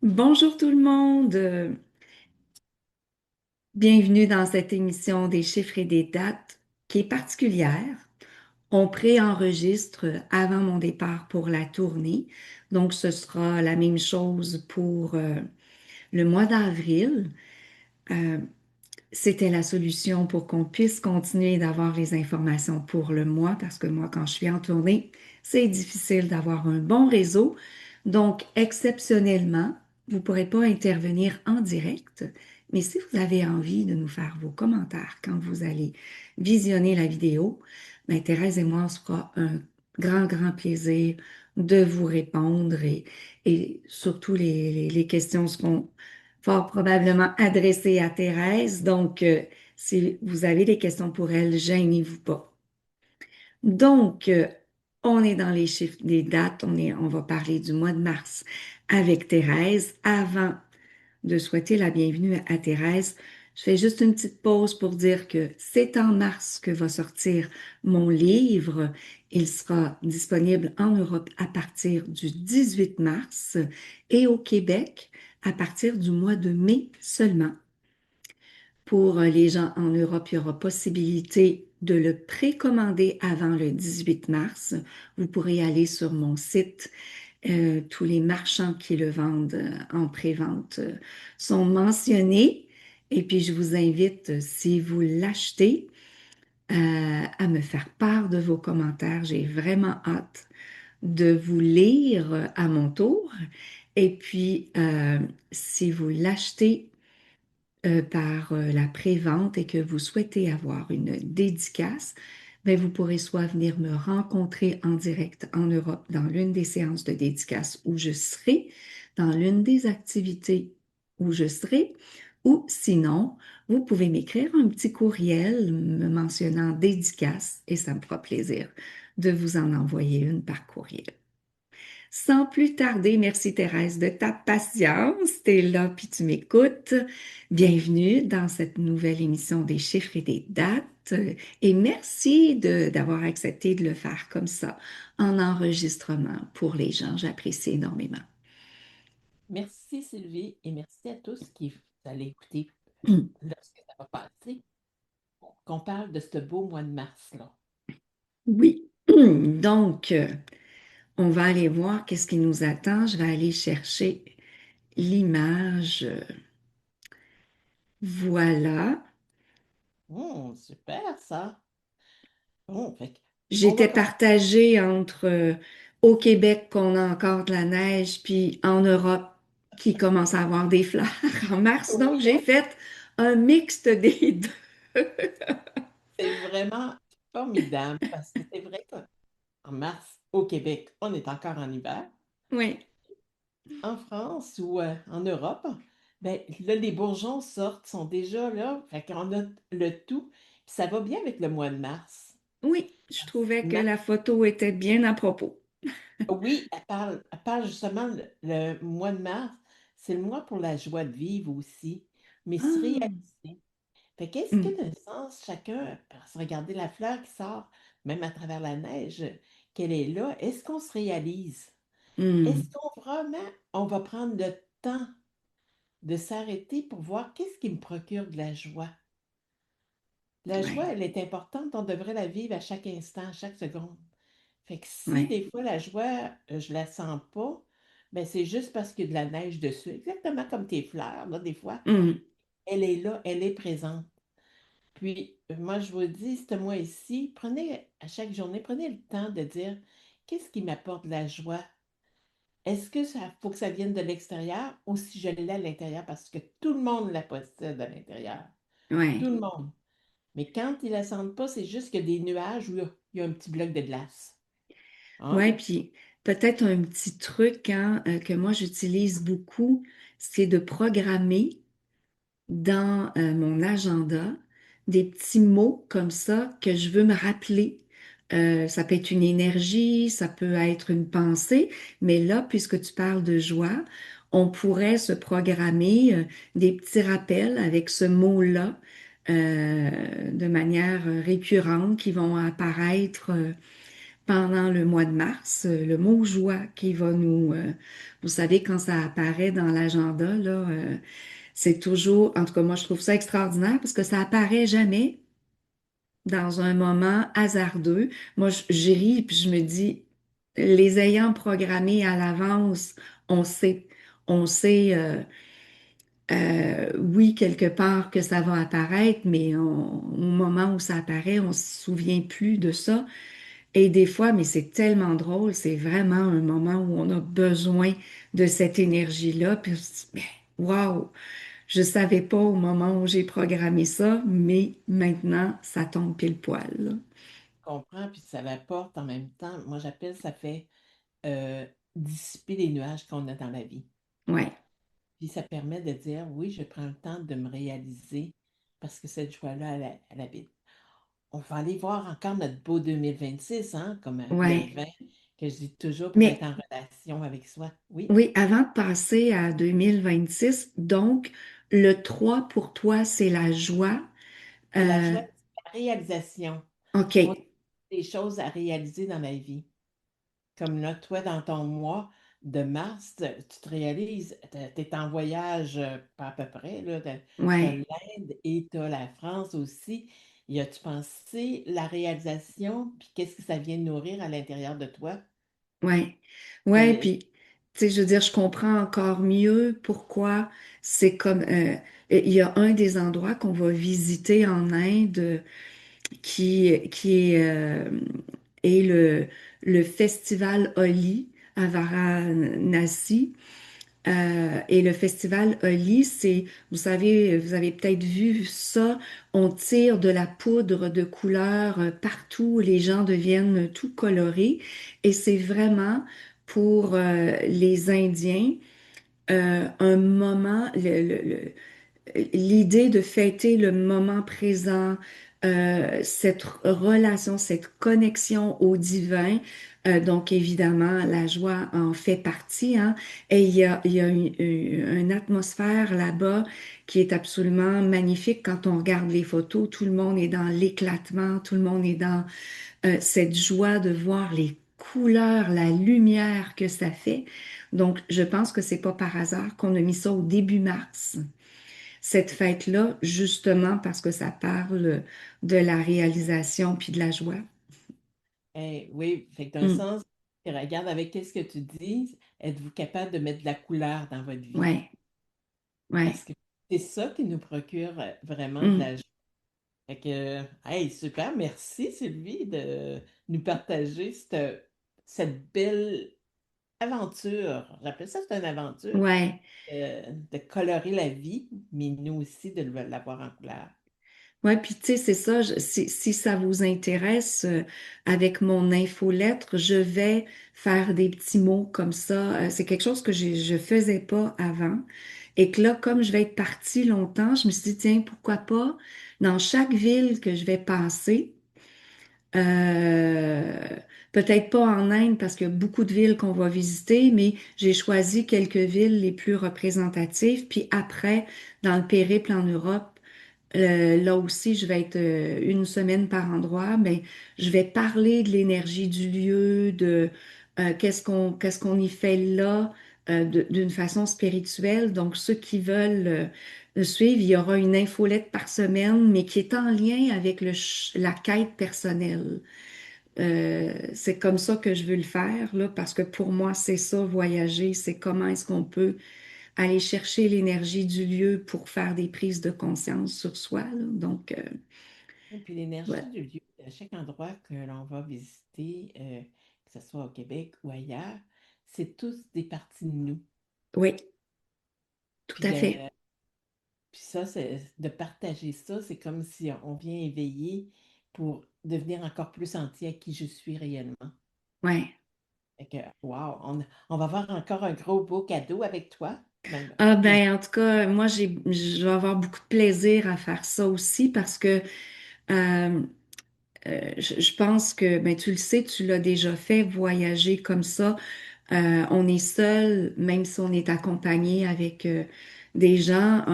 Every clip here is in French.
Bonjour tout le monde. Bienvenue dans cette émission des chiffres et des dates qui est particulière. On préenregistre avant mon départ pour la tournée. Donc, ce sera la même chose pour le mois d'avril. Euh, C'était la solution pour qu'on puisse continuer d'avoir les informations pour le mois, parce que moi, quand je suis en tournée, c'est difficile d'avoir un bon réseau. Donc, exceptionnellement, vous ne pourrez pas intervenir en direct, mais si vous avez envie de nous faire vos commentaires quand vous allez visionner la vidéo, ben, Thérèse et moi, on se fera un grand plaisir de vous répondre et surtout les questions seront fort probablement adressées à Thérèse. Donc, si vous avez des questions pour elle, gênez-vous pas. Donc, on est dans les chiffres des dates. On va parler du mois de mars avec Thérèse. Avant de souhaiter la bienvenue à Thérèse, je fais juste une petite pause pour dire que c'est en mars que va sortir mon livre. Il sera disponible en Europe à partir du 18 mars et au Québec à partir du mois de mai seulement. Pour les gens en Europe, il y aura possibilité de le précommander avant le 18 mars. Vous pourrez aller sur mon site. Tous les marchands qui le vendent en pré-vente sont mentionnés. Et puis, je vous invite, si vous l'achetez, à me faire part de vos commentaires. J'ai vraiment hâte de vous lire à mon tour. Et puis, si vous l'achetez, par la prévente et que vous souhaitez avoir une dédicace, ben vous pourrez soit venir me rencontrer en direct en Europe dans l'une des séances de dédicace où je serai, dans l'une des activités où je serai, ou sinon, vous pouvez m'écrire un petit courriel me mentionnant dédicace et ça me fera plaisir de vous en envoyer une par courriel. Sans plus tarder, merci Thérèse de ta patience. T'es là puis tu m'écoutes. Bienvenue dans cette nouvelle émission des chiffres et des dates. Et merci d'avoir accepté de le faire comme ça en enregistrement pour les gens. J'apprécie énormément. Merci Sylvie et merci à tous qui allez écouter lorsque ça va passer, qu'on parle de ce beau mois de mars-là. Oui. Donc, on va aller voir qu'est-ce qui nous attend. Je vais aller chercher l'image. Voilà. Super ça. Fait on va J'étais commencer. partagée entre au Québec qu'on a encore de la neige, puis en Europe qui commence à avoir des fleurs en mars. Donc, Oui, j'ai hein? fait un mixte des deux. C'est vraiment formidable parce que c'est vrai qu'en mars, au Québec, on est encore en hiver. Oui. En France ou en Europe, ben, là, les bourgeons sortent, sont déjà là. Fait qu'on a le tout. Puis ça va bien avec le mois de mars. Oui, je trouvais que la photo était bien à propos. Oui, elle parle justement le mois de mars, c'est le mois pour la joie de vivre aussi, mais se Ah, réaliser. Fait qu'est-ce hum, que de sens chacun, se regarder la fleur qui sort, même à travers la neige, qu'elle est là, est-ce qu'on se réalise? Est-ce hum. qu'on vraiment, on va prendre le temps de s'arrêter pour voir qu'est-ce qui me procure de la joie? La joie, Oui, elle est importante, on devrait la vivre à chaque instant, à chaque seconde. Fait que si oui. des fois la joie, je la sens pas, ben c'est juste parce qu'il y a de la neige dessus. Exactement comme tes fleurs, là, des fois. Hum, Elle est là, elle est présente. Puis, moi, je vous dis, ce mois ici, prenez à chaque journée, prenez le temps de dire qu'est-ce qui m'apporte de la joie? Est-ce que ça faut que ça vienne de l'extérieur ou si je l'ai à l'intérieur parce que tout le monde la possède à l'intérieur? Tout oui. le monde. Mais quand ils la sentent pas, c'est juste que des nuages où il y a un petit bloc de glace. Hein? Oui, puis peut-être un petit truc hein, que moi j'utilise beaucoup, c'est de programmer dans mon agenda des petits mots comme ça que je veux me rappeler. Ça peut être une énergie, ça peut être une pensée, mais là, puisque tu parles de joie, on pourrait se programmer des petits rappels avec ce mot-là de manière récurrente qui vont apparaître pendant le mois de mars, le mot joie qui va vous savez, quand ça apparaît dans l'agenda, là, c'est toujours, en tout cas, moi, je trouve ça extraordinaire parce que ça apparaît jamais dans un moment hasardeux. Moi, j'y ris puis je me dis, les ayant programmés à l'avance, on sait, on sait, oui, quelque part que ça va apparaître, mais au moment où ça apparaît, on se souvient plus de ça. Et des fois, mais c'est tellement drôle, c'est vraiment un moment où on a besoin de cette énergie-là. Puis on se dit, mais waouh, je savais pas au moment où j'ai programmé ça, mais maintenant, ça tombe pile poil, là. Comprends, puis ça m'apporte en même temps. Moi, j'appelle ça fait euh, dissiper les nuages qu'on a dans la vie. Ouais, Puis ça permet de dire, oui, je prends le temps de me réaliser parce que cette joie-là, elle habite. On va aller voir encore notre beau 2026, hein, comme le ouais. vin que je dis toujours pour être Mais en relation avec soi. Oui, oui, avant de passer à 2026, donc, le 3 pour toi, c'est la joie. c'est la Euh, joie, c'est la réalisation. OK, On a des choses à réaliser dans la vie. Comme là, toi, dans ton mois de mars, tu te réalises, tu es en voyage, pas à peu près, là, tu ouais. l'Inde et tu as la France aussi. Y as-tu pensé la réalisation, puis qu'est-ce que ça vient nourrir à l'intérieur de toi? Ouais, ouais, Et puis, tu sais, je veux dire, je comprends encore mieux pourquoi c'est comme, il y a un des endroits qu'on va visiter en Inde qui est le festival Holi à Varanasi. Et le festival Holi, c'est, vous savez, vous avez peut-être vu ça, on tire de la poudre de couleur partout, les gens deviennent tout colorés et c'est vraiment pour les Indiens un moment, l'idée de fêter le moment présent, cette relation, cette connexion au divin. Donc évidemment, la joie en fait partie, hein. Et il y a une atmosphère là-bas qui est absolument magnifique quand on regarde les photos. Tout le monde est dans l'éclatement, tout le monde est dans cette joie de voir les couleurs, la lumière que ça fait. Donc, je pense que c'est pas par hasard qu'on a mis ça au début mars, cette fête-là, justement parce que ça parle de la réalisation puis de la joie. oui, fait que d'un Mm. sens, regarde avec qu'est-ce que tu dis, êtes-vous capable de mettre de la couleur dans votre vie? Ouais, ouais. Parce que c'est ça qui nous procure vraiment de Mm. la joie. Fait que, hey, super, merci Sylvie de nous partager cette belle aventure. J'appelle ça, c'est une aventure Ouais. de colorer la vie, mais nous aussi de l'avoir en couleur. Ouais, puis tu sais, c'est ça, si ça vous intéresse, avec mon infolettre, je vais faire des petits mots comme ça. C'est quelque chose que je faisais pas avant. Et que là, comme je vais être partie longtemps, je me suis dit, tiens, pourquoi pas, dans chaque ville que je vais passer, euh, peut-être pas en Inde parce qu'il y a beaucoup de villes qu'on va visiter, mais j'ai choisi quelques villes les plus représentatives. Puis après, dans le périple en Europe, là aussi, je vais être une semaine par endroit, mais je vais parler de l'énergie du lieu, de qu'est-ce qu'on y fait là, d'une façon spirituelle. Donc, ceux qui veulent suivre, il y aura une infolette par semaine, mais qui est en lien avec la quête personnelle. C'est comme ça que je veux le faire, là, parce que pour moi, c'est ça, voyager, c'est comment est-ce qu'on peut aller chercher l'énergie du lieu pour faire des prises de conscience sur soi, là. Donc, Et puis ouais. l'énergie du lieu, à chaque endroit que l'on va visiter, que ce soit au Québec ou ailleurs, c'est tous des parties de nous. Oui, tout Puis, à fait. puis ça, c'est de partager ça, c'est comme si on vient éveiller pour devenir encore plus entier à qui je suis réellement. Ouais. Fait que, wow, on va avoir encore un gros beau cadeau avec toi. Ah Et ben, en tout cas, moi, je vais avoir beaucoup de plaisir à faire ça aussi parce que euh, je pense que, ben, tu le sais, tu l'as déjà fait, voyager comme ça. On est seul, même si on est accompagné avec des gens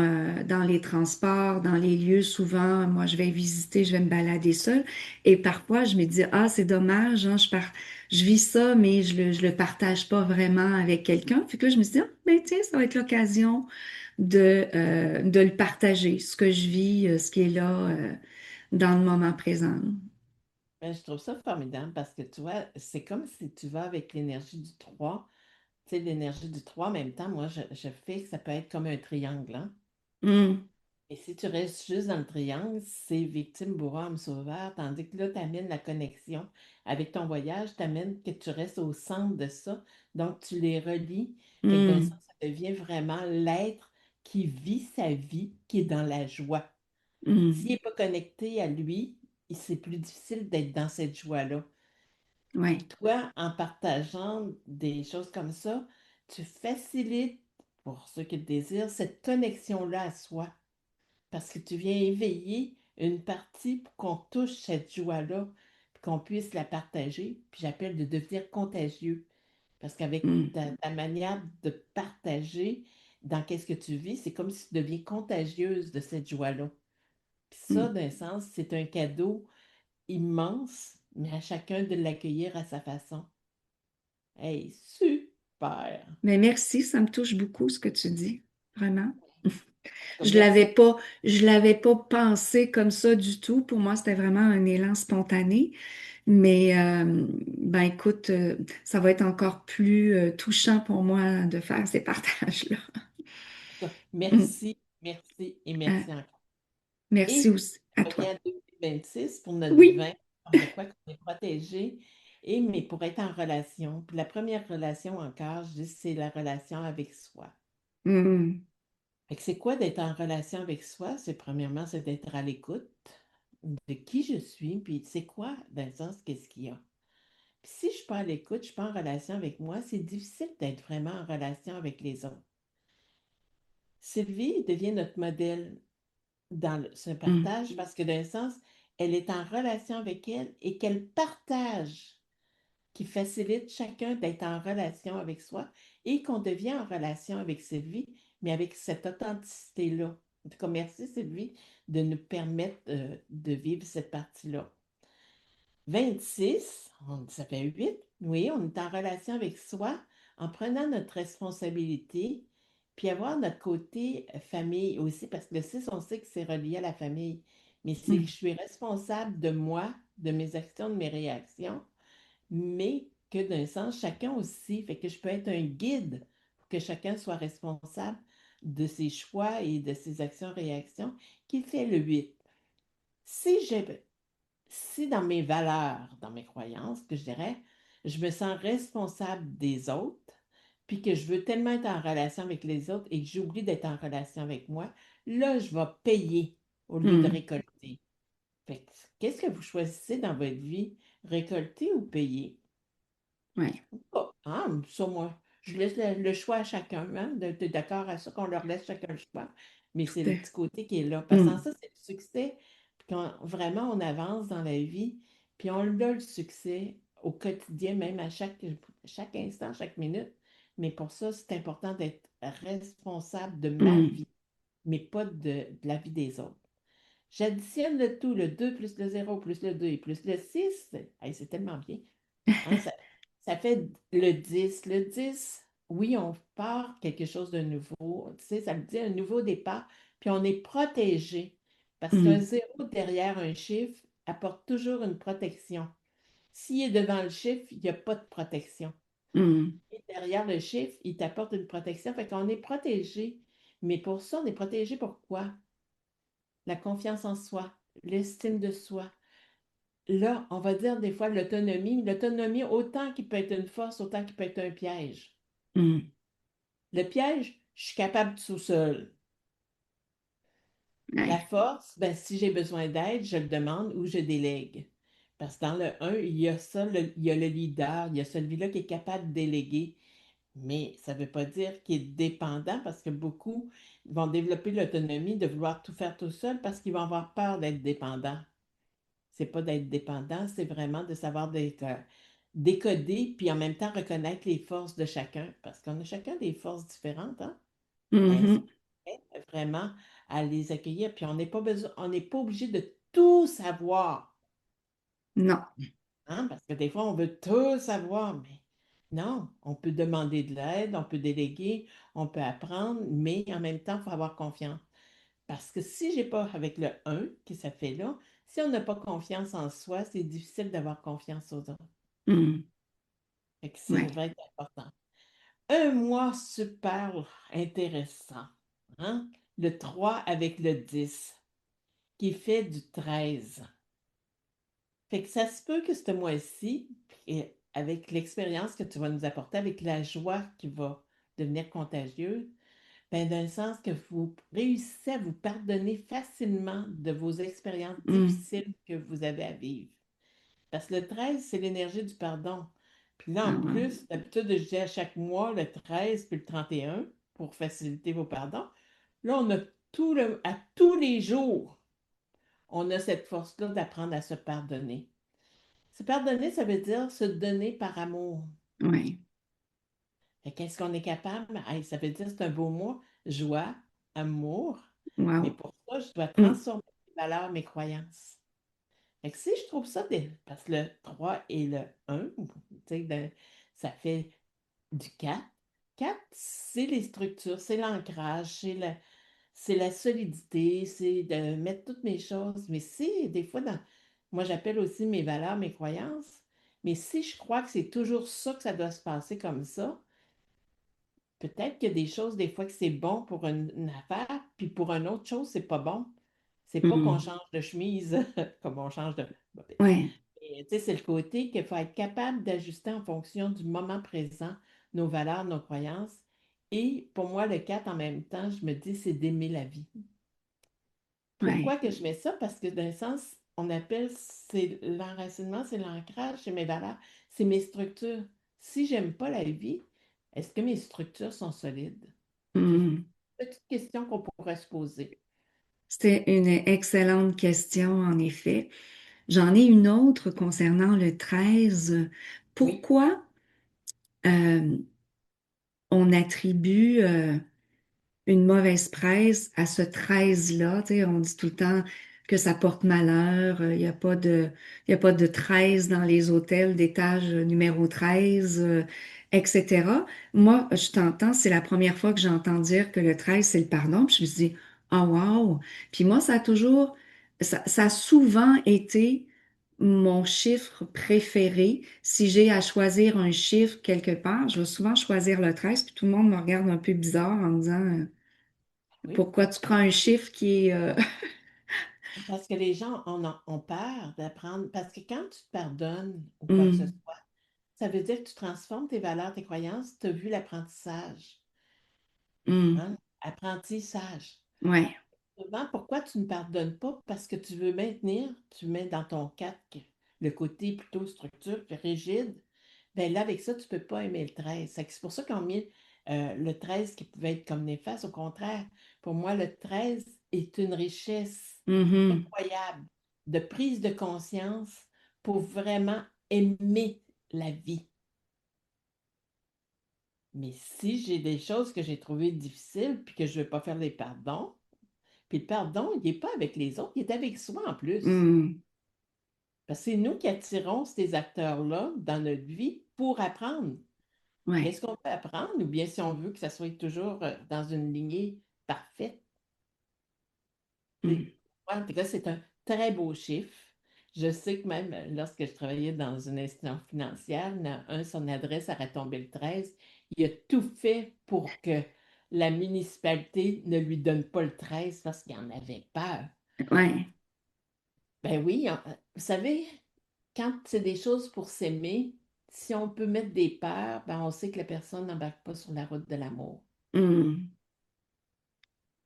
dans les transports, dans les lieux. Souvent, moi, je vais visiter, je vais me balader seule. Et parfois, je me dis, ah, c'est dommage, hein, je vis ça, mais je le partage pas vraiment avec quelqu'un. Puis que là, je me suis dit, ah, ben, tiens, ça va être l'occasion de le partager, ce que je vis, ce qui est là, dans le moment présent. Ben, je trouve ça formidable parce que tu vois, c'est comme si tu vas avec l'énergie du 3. Tu sais, l'énergie du 3 en même temps, moi, je fais que ça peut être comme un triangle, hein. Hum, Et si tu restes juste dans le triangle, c'est victime, bourreau, homme sauveur, tandis que là, tu amènes la connexion avec ton voyage, tu amènes que tu restes au centre de ça. Donc, tu les relis. Fait que d'un sens, hum, ça devient vraiment l'être qui vit sa vie, qui est dans la joie. S'il hum. n'est pas connecté à lui, c'est plus difficile d'être dans cette joie-là. Ouais. Puis toi, en partageant des choses comme ça, tu facilites, pour ceux qui le désirent, cette connexion-là à soi. Parce que tu viens éveiller une partie pour qu'on touche cette joie-là, puis qu'on puisse la partager. Puis j'appelle de devenir contagieux. Parce qu'avec Hum, ta manière de partager dans qu'est-ce que tu vis, c'est comme si tu deviens contagieuse de cette joie-là. Puis ça, hum. d'un sens, c'est un cadeau immense, mais à chacun de l'accueillir à sa façon. Hey, super! Mais merci, ça me touche beaucoup ce que tu dis, vraiment. En tout cas, merci. Je l'avais pas pensé comme ça du tout. Pour moi, c'était vraiment un élan spontané. Mais ben écoute, ça va être encore plus touchant pour moi de faire ces partages-là. En tout cas, Mm. merci, merci et Euh, merci encore. Merci Et aussi à on toi. revient à 2026 pour notre Oui. 20, comme de quoi qu'on est protégé, et mais pour être en relation. Puis la première relation encore, je dis, c'est la relation avec soi. Mm, Fait que c'est quoi d'être en relation avec soi? C'est premièrement, c'est d'être à l'écoute de qui je suis, puis c'est quoi, dans le sens, qu'est-ce qu'il y a. Puis si je ne suis pas à l'écoute, je ne suis pas en relation avec moi, c'est difficile d'être vraiment en relation avec les autres. Sylvie devient notre modèle dans ce mm, partage parce que d'un sens, elle est en relation avec elle et qu'elle partage, qui facilite chacun d'être en relation avec soi et qu'on devient en relation avec Sylvie, mais avec cette authenticité-là. En tout cas, merci Sylvie de nous permettre de vivre cette partie-là. 26, ça fait 8. Oui, on est en relation avec soi en prenant notre responsabilité, puis avoir notre côté famille aussi, parce que le 6, on sait que c'est relié à la famille, mais c'est que mm, je suis responsable de moi, de mes actions, de mes réactions, mais que d'un sens, chacun aussi, fait que je peux être un guide pour que chacun soit responsable de ses choix et de ses actions-réactions, qui fait le 8. Si j'ai si dans mes valeurs, dans mes croyances, que je dirais, je me sens responsable des autres, puis que je veux tellement être en relation avec les autres et que j'oublie d'être en relation avec moi, là, je vais payer au lieu de mm. récolter. Fait que, qu'est-ce que vous choisissez dans votre vie, récolter ou payer? Ouais. Oh, ah, ça, moi, je laisse le choix à chacun, hein, d'être d'accord à ça qu'on leur laisse chacun le choix. Mais c'est le C'était- petit côté qui est là. Parce que sans mm, ça, c'est le succès. Puis quand vraiment on avance dans la vie, puis on a le succès au quotidien, même à chaque instant, chaque minute. Mais pour ça, c'est important d'être responsable de ma mm, vie, mais pas de la vie des autres. J'additionne le tout, le 2 plus le 0 plus le 2 et plus le 6. Hey, c'est tellement bien. Hein, ça fait le 10. Le 10, oui, on part quelque chose de nouveau. Tu sais, ça me dit un nouveau départ, puis on est protégé. Parce qu'un mm, 0 derrière un chiffre apporte toujours une protection. S'il est devant le chiffre, il n'y a pas de protection. mm, Et derrière le chiffre, il t'apporte une protection. Fait qu'on est protégé. Mais pour ça, on est protégé pourquoi? La confiance en soi, l'estime de soi. Là, on va dire des fois l'autonomie. L'autonomie, autant qu'il peut être une force, autant qu'il peut être un piège. mm. Le piège, je suis capable tout seul. La Ouais. force, ben, si j'ai besoin d'aide, je le demande ou je délègue. Parce que dans le un, il y a ça, il y a le leader, il y a celui-là qui est capable de déléguer. Mais ça ne veut pas dire qu'il est dépendant parce que beaucoup vont développer l'autonomie de vouloir tout faire tout seul parce qu'ils vont avoir peur d'être dépendants. C'est pas d'être dépendant, c'est vraiment de savoir d'être. décoder, puis en même temps reconnaître les forces de chacun, parce qu'on a chacun des forces différentes, hein? Ben, Mhm. c'est vraiment à les accueillir, puis on n'est pas obligé de tout savoir, Non. hein? Parce que des fois, on veut tout savoir, mais non, on peut demander de l'aide, on peut déléguer, on peut apprendre, mais en même temps, il faut avoir confiance. Parce que si j'ai pas avec le un que ça fait là, si on n'a pas confiance en soi, c'est difficile d'avoir confiance aux autres. Mhm. Fait que c'est Ouais. vrai important. Un mois super intéressant, hein? Le 3 avec le 10 qui fait du 13. Fait que ça se peut que ce mois-ci, et avec l'expérience que tu vas nous apporter, avec la joie qui va devenir contagieuse, ben, d'un sens que vous réussissez à vous pardonner facilement de vos expériences Mhm. difficiles que vous avez à vivre. Parce que le 13, c'est l'énergie du pardon. Puis là, en Ah ouais. plus, d'habitude, je dis à chaque mois le 13 puis le 31 pour faciliter vos pardons. Là, on a à tous les jours, on a cette force-là d'apprendre à se pardonner. Se pardonner, ça veut dire se donner par amour. Ouais. Qu'est-ce qu'on est capable? Hey, ça veut dire, c'est un beau mot, joie, amour. Mais Wow. pour ça, je dois Mhm. transformer mes valeurs, mes croyances. Fait que si je trouve ça, parce que le 3 et le 1, tu sais, ça fait du 4. 4, c'est les structures, c'est l'ancrage, c'est la solidité, c'est de mettre toutes mes choses. Mais si, des fois, moi, j'appelle aussi mes valeurs, mes croyances. Mais si je crois que c'est toujours ça que ça doit se passer comme ça, peut-être qu'il y a des choses, des fois, que c'est bon pour une affaire, puis pour une autre chose, c'est pas bon. C'est pas qu'on Mhm. change de chemise comme on change de. Ouais. Tu sais, c'est le côté qu'il faut être capable d'ajuster en fonction du moment présent, nos valeurs, nos croyances. Et pour moi, le 4 en même temps, je me dis, c'est d'aimer la vie. Ouais. Pourquoi que je mets ça? Parce que d'un sens, on appelle, c'est l'enracinement, c'est l'ancrage, c'est mes valeurs, c'est mes structures. Si j'aime pas la vie, est-ce que mes structures sont solides? C'est une Mhm. petite question qu'on pourrait se poser. C'était une excellente question, en effet. J'en ai une autre concernant le 13. Oui, Pourquoi euh, on attribue une mauvaise presse à ce 13-là? Tu sais, on dit tout le temps que ça porte malheur. Il y a pas de 13 dans les hôtels d'étage numéro 13, etc. Moi, je t'entends, c'est la première fois que j'entends dire que le 13 c'est le pardon. Puis je me suis dit, oh wow! Puis moi, ça a souvent été mon chiffre préféré. Si j'ai à choisir un chiffre quelque part, je vais souvent choisir le 13. Puis tout le monde me regarde un peu bizarre en me disant, oui. pourquoi tu prends un chiffre qui est... Parce que les gens ont peur d'apprendre. Parce que quand tu te pardonnes ou quoi que ce hum, soit, ça veut dire que tu transformes tes valeurs, tes croyances, tu as vu l'apprentissage. hum, Hein? Apprentissage. ouais, Souvent, pourquoi tu ne pardonnes pas? Parce que tu veux maintenir, tu mets dans ton 4 le côté plutôt structure, rigide. Ben là, avec ça, tu ne peux pas aimer le 13. C'est pour ça qu'on met le 13 qui pouvait être comme néfaste. Au contraire, pour moi, le 13 est une richesse mhm, incroyable de prise de conscience pour vraiment aimer la vie. Mais si j'ai des choses que j'ai trouvées difficiles puis que je ne veux pas faire des pardons, puis le pardon, il n'est pas avec les autres, il est avec soi en plus. hum, Parce que c'est nous qui attirons ces acteurs-là dans notre vie pour apprendre. ouais, Qu'est-ce qu'on peut apprendre? Ou bien si on veut que ça soit toujours dans une lignée parfaite. hum, En tout cas, c'est un très beau chiffre. Je sais que même lorsque je travaillais dans une institution financière, il y en a un, son adresse a retombé le 13. Il a tout fait pour que la municipalité ne lui donne pas le 13 parce qu'il en avait peur. ouais, Ben oui, vous savez, quand c'est des choses pour s'aimer, si on peut mettre des peurs, ben on sait que la personne n'embarque pas sur la route de l'amour. hum,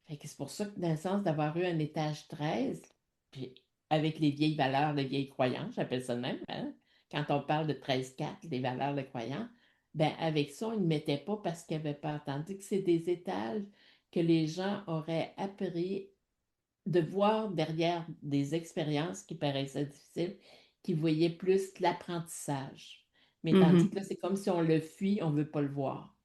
Fait que c'est pour ça que dans le sens d'avoir eu un étage 13, puis avec les vieilles valeurs, les vieilles croyances, j'appelle ça de même, hein, quand on parle de 13-4, les valeurs de croyances, ben avec ça, on ne mettait pas parce qu'il n'y avait pas entendu que c'est des étages que les gens auraient appris de voir derrière des expériences qui paraissaient difficiles, qui voyaient plus l'apprentissage. Mais tandis que Mhm. là, c'est comme si on le fuit, on ne veut pas le voir.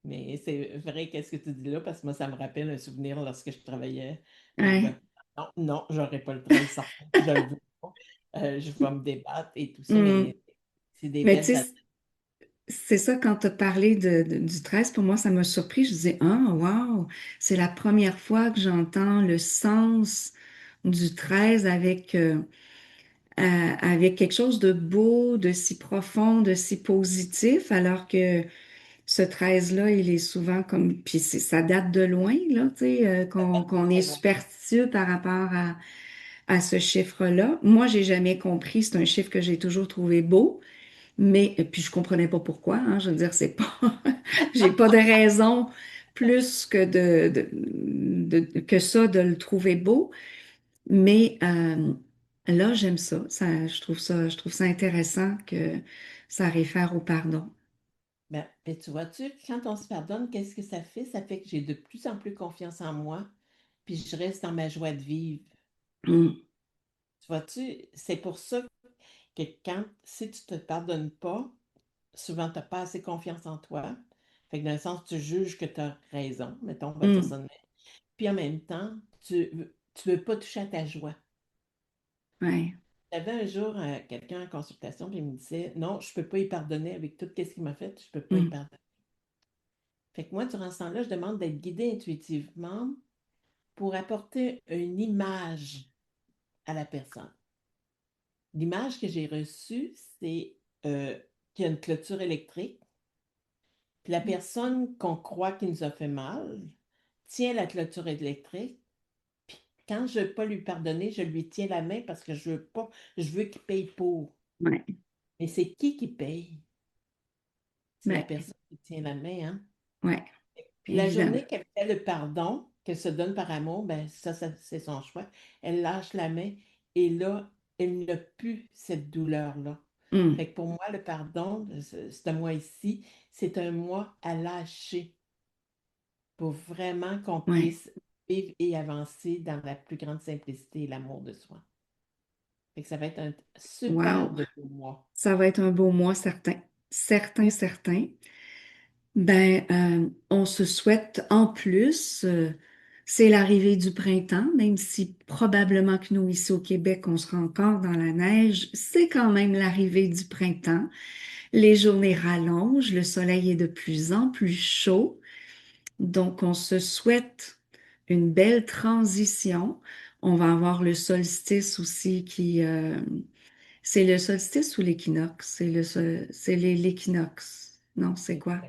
Mais c'est vrai, qu'est-ce que tu dis là, parce que moi, ça me rappelle un souvenir lorsque je travaillais où, Ouais. non, non, j'aurais pas le 13 sortant, je le veux pas. Je vais me débattre et tout ça, Mhm. mais c'est des Mais tu belles sais, années. c'est ça, quand tu as parlé du 13, pour moi, ça m'a surpris. Je disais, ah, wow, c'est la première fois que j'entends le sens du 13 avec quelque chose de beau, de si profond, de si positif, alors que ce 13-là, il est souvent comme, puis ça date de loin, là, tu sais, qu'on est Très loin. superstitieux par rapport à ce chiffre-là. Moi, j'ai jamais compris, c'est un chiffre que j'ai toujours trouvé beau. Mais, puis je comprenais pas pourquoi, hein, je veux dire, c'est pas, j'ai pas de raison plus que que ça de le trouver beau. Mais là, j'aime ça. Je trouve ça intéressant que ça réfère au pardon. Ben, tu vois-tu, quand on se pardonne, qu'est-ce que ça fait? Ça fait que j'ai de plus en plus confiance en moi, puis je reste dans ma joie de vivre. Mm, Tu vois-tu, c'est pour ça que si tu te pardonnes pas, souvent, tu n'as pas assez confiance en toi. Fait que dans le sens, tu juges que tu as raison, mettons, on va dire ça mm, de même. Puis en même temps, tu veux pas toucher à ta joie. ouais, J'avais un jour quelqu'un en consultation, puis il me disait, non, je peux pas y pardonner avec tout ce qu'il m'a fait, je peux pas y mm, pardonner. Fait que moi, durant ce temps-là, je demande d'être guidée intuitivement pour apporter une image à la personne. L'image que j'ai reçue, c'est qu'il y a une clôture électrique. Puis la personne qu'on croit qui nous a fait mal tient la clôture électrique. Puis quand je ne veux pas lui pardonner, je lui tiens la main parce que je veux pas, je veux qu'il paye pour. ouais, Mais c'est qui paye? C'est la ben, personne qui tient la main, hein? ouais, Puis la évidemment. journée qu'elle fait le pardon, qu'elle se donne par amour, ben c'est son choix. Elle lâche la main et là, elle n'a plus cette douleur-là. Mm, Fait que pour moi, le pardon, c'est un moi ici, c'est un moi à lâcher pour vraiment qu'on ouais, puisse vivre et avancer dans la plus grande simplicité et l'amour de soi. Fait que ça va être un super wow. de beau mois. Ça va être un beau mois, certain. Certain, certain. Ben, on se souhaite en plus, c'est l'arrivée du printemps, même si probablement que nous, ici au Québec, on sera encore dans la neige, c'est quand même l'arrivée du printemps. Les journées rallongent, le soleil est de plus en plus chaud, donc on se souhaite une belle transition. On va avoir le solstice aussi c'est le solstice ou l'équinoxe? C'est l'équinoxe. Non, c'est quoi?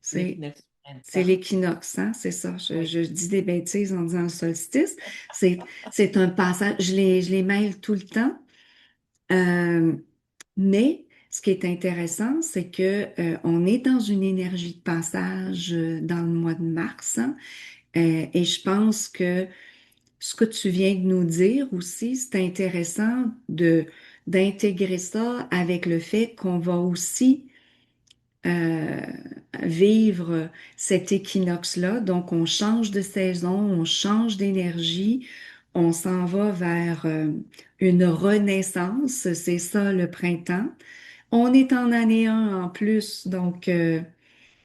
C'est L'équinoxe du c'est printemps. l'équinoxe, hein? C'est ça. Oui. Je dis des bêtises en disant le solstice. C'est, c'est un passage, je les mêle tout le temps. Euh, mais ce qui est intéressant, c'est que on est dans une énergie de passage dans le mois de mars, hein. Et je pense que ce que tu viens de nous dire aussi, c'est intéressant d'intégrer ça avec le fait qu'on va aussi euh, vivre cet équinoxe-là. Donc, on change de saison, on change d'énergie, on s'en va vers une renaissance. C'est ça le printemps. On est en année 1 en plus, donc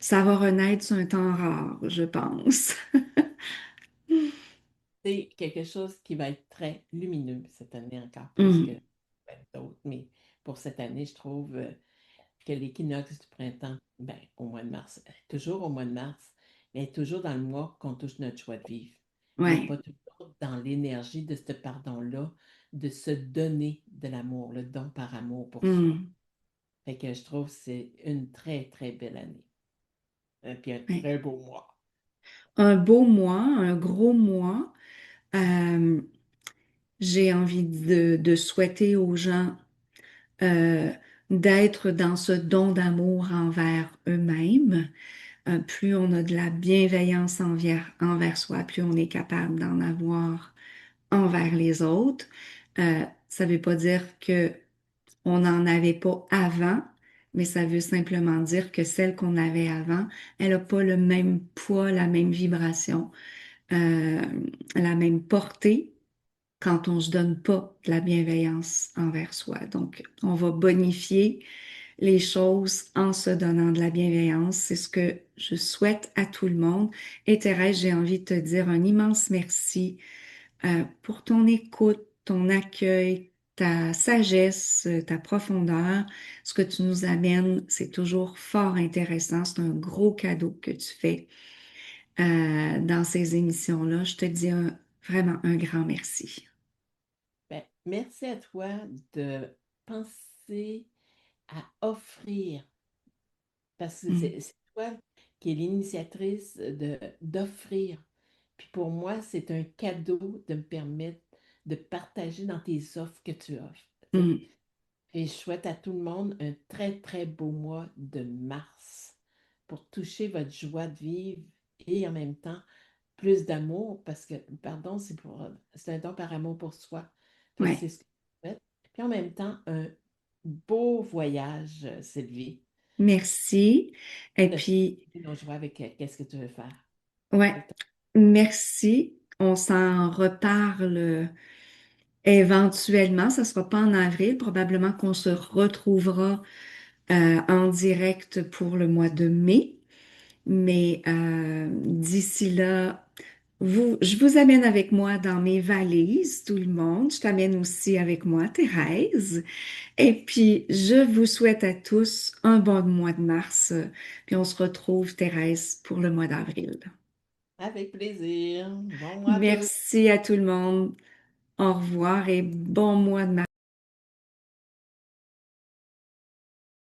ça va renaître sur un temps rare, je pense. C'est quelque chose qui va être très lumineux cette année, encore plus que Hum, d'autres. Mais pour cette année, je trouve que l'équinoxe du printemps, ben, au mois de mars, toujours au mois de mars, mais toujours dans le mois qu'on touche notre joie de vivre, mais ouais. pas toujours dans l'énergie de ce pardon-là, de se donner de l'amour, le don par amour pour soi. Hum, Fait que je trouve que c'est une très, très belle année. Puis un ouais. très beau mois. Un beau mois, un gros mois. Euh, j'ai envie de souhaiter aux gens euh, d'être dans ce don d'amour envers eux-mêmes. Plus on a de la bienveillance envers soi, plus on est capable d'en avoir envers les autres. Ça ne veut pas dire que on n'en avait pas avant, mais ça veut simplement dire que celle qu'on avait avant, elle n'a pas le même poids, la même vibration, euh, la même portée. quand on ne se donne pas de la bienveillance envers soi. Donc, on va bonifier les choses en se donnant de la bienveillance. C'est ce que je souhaite à tout le monde. Et Thérèse, j'ai envie de te dire un immense merci pour ton écoute, ton accueil, ta sagesse, ta profondeur. Ce que tu nous amènes, c'est toujours fort intéressant. C'est un gros cadeau que tu fais dans ces émissions-là. Je te dis vraiment un grand merci. Ben, merci à toi de penser à offrir, parce que Mm, c'est toi qui es l'initiatrice d'offrir. Puis pour moi, c'est un cadeau de me permettre de partager dans tes offres que tu offres. Tu sais. mm. Et je souhaite à tout le monde un très, très beau mois de mars pour toucher votre joie de vivre et en même temps plus d'amour parce que, pardon, c'est un don par amour pour soi. Fait que Ouais, c'est ce que je souhaite. Puis en même temps, un beau voyage, Sylvie. merci. Et De puis, nos joies avec qu'est-ce que tu veux faire. ouais, Avec merci. On s'en reparle éventuellement. Ça sera pas en avril. Probablement qu'on se retrouvera en direct pour le mois de mai. Mais d'ici là, je vous amène avec moi dans mes valises, tout le monde. Je t'amène aussi avec moi, Thérèse. Et puis, je vous souhaite à tous un bon mois de mars. Puis on se retrouve, Thérèse, pour le mois d'avril. avec plaisir. Bon mois à tous. Merci à tout le monde. Au revoir et bon mois de mars.